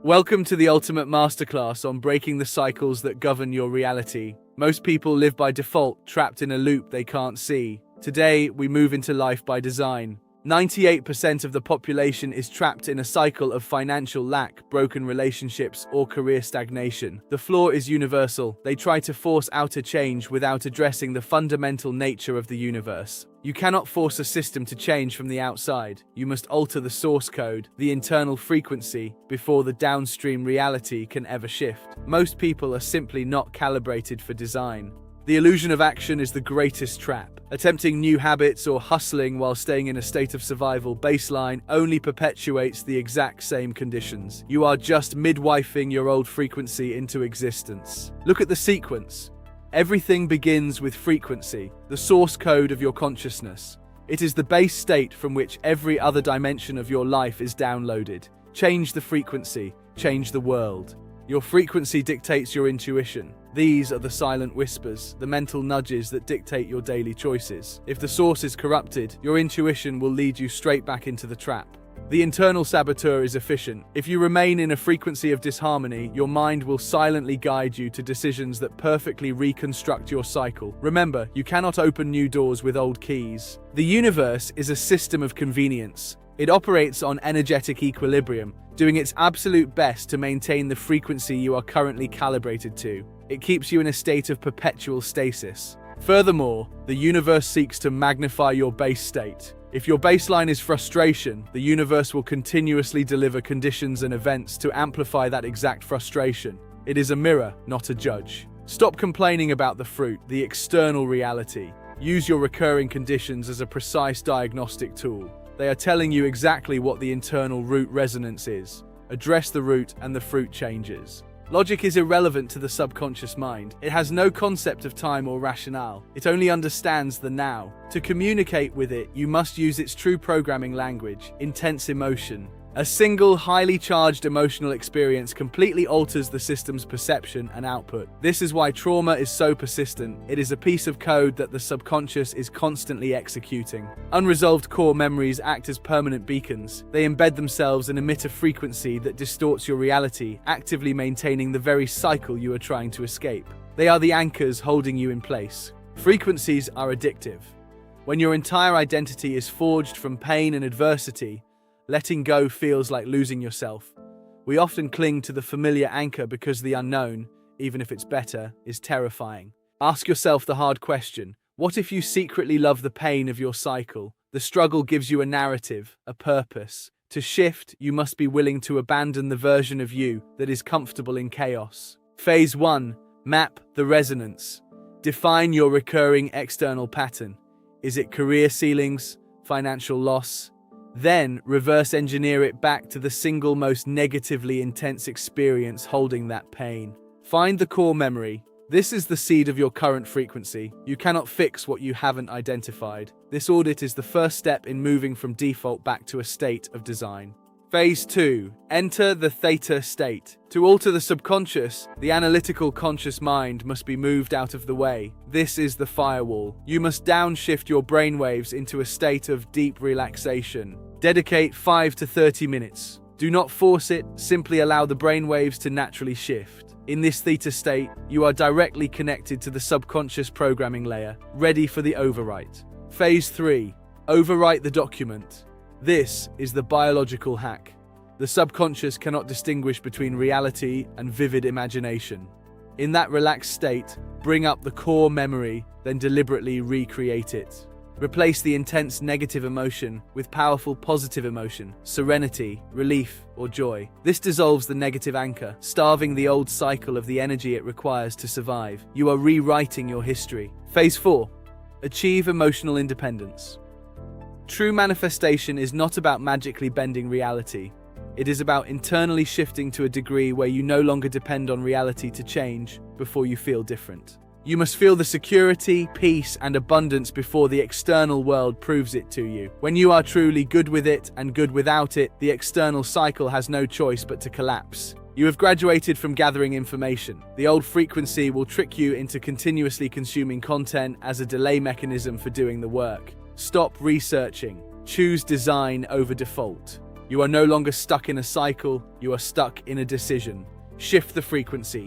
Welcome to the ultimate masterclass on breaking the cycles that govern your reality. Most people live by default, trapped in a loop they can't see. Today, we move into life by design. 98% of the population is trapped in a cycle of financial lack, broken relationships, or career stagnation. The flaw is universal. They try to force outer change without addressing the fundamental nature of the universe. You cannot force a system to change from the outside. You must alter the source code, the internal frequency, before the downstream reality can ever shift. Most people are simply not calibrated for design. The illusion of action is the greatest trap. Attempting new habits or hustling while staying in a state of survival baseline only perpetuates the exact same conditions. You are just midwifing your old frequency into existence. Look at the sequence. Everything begins with frequency, the source code of your consciousness. It is the base state from which every other dimension of your life is downloaded. Change the frequency, change the world. Your frequency dictates your intuition. These are the silent whispers, the mental nudges that dictate your daily choices. If the source is corrupted, your intuition will lead you straight back into the trap. The internal saboteur is efficient. If you remain in a frequency of disharmony, your mind will silently guide you to decisions that perfectly reconstruct your cycle. Remember, you cannot open new doors with old keys. The universe is a system of convenience. It operates on energetic equilibrium, doing its absolute best to maintain the frequency you are currently calibrated to. It keeps you in a state of perpetual stasis. Furthermore, the universe seeks to magnify your base state. If your baseline is frustration, the universe will continuously deliver conditions and events to amplify that exact frustration. It is a mirror, not a judge. Stop complaining about the fruit, the external reality. Use your recurring conditions as a precise diagnostic tool. They are telling you exactly what the internal root resonance is. Address the root and the fruit changes. Logic is irrelevant to the subconscious mind. It has no concept of time or rationale. It only understands the now. To communicate with it, you must use its true programming language, intense emotion. A single, highly charged emotional experience completely alters the system's perception and output. This is why trauma is so persistent. It is a piece of code that the subconscious is constantly executing. Unresolved core memories act as permanent beacons. They embed themselves and emit a frequency that distorts your reality, actively maintaining the very cycle you are trying to escape. They are the anchors holding you in place. Frequencies are addictive. When your entire identity is forged from pain and adversity, letting go feels like losing yourself. We often cling to the familiar anchor because the unknown, even if it's better, is terrifying. Ask yourself the hard question: what if you secretly love the pain of your cycle? The struggle gives you a narrative, a purpose. To shift, you must be willing to abandon the version of you that is comfortable in chaos. Phase 1. Map the resonance. Define your recurring external pattern. Is it career ceilings, financial loss? Then, reverse engineer it back to the single most negatively intense experience holding that pain. Find the core memory. This is the seed of your current frequency. You cannot fix what you haven't identified. This audit is the first step in moving from default back to a state of design. Phase 2. Enter the theta state. To alter the subconscious, the analytical conscious mind must be moved out of the way. This is the firewall. You must downshift your brainwaves into a state of deep relaxation. Dedicate 5 to 30 minutes. Do not force it, simply allow the brainwaves to naturally shift. In this theta state, you are directly connected to the subconscious programming layer, ready for the overwrite. Phase 3. Overwrite the document. This is the biological hack. The subconscious cannot distinguish between reality and vivid imagination. In that relaxed state, bring up the core memory, then deliberately recreate it. Replace the intense negative emotion with powerful positive emotion, serenity, relief, or joy. This dissolves the negative anchor, starving the old cycle of the energy it requires to survive. You are rewriting your history. Phase 4. Achieve emotional independence. True manifestation is not about magically bending reality. It is about internally shifting to a degree where you no longer depend on reality to change before you feel different. You must feel the security, peace, and abundance before the external world proves it to you. When you are truly good with it and good without it, the external cycle has no choice but to collapse. You have graduated from gathering information. The old frequency will trick you into continuously consuming content as a delay mechanism for doing the work. Stop researching. Choose design over default. You are no longer stuck in a cycle, you are stuck in a decision. Shift the frequency.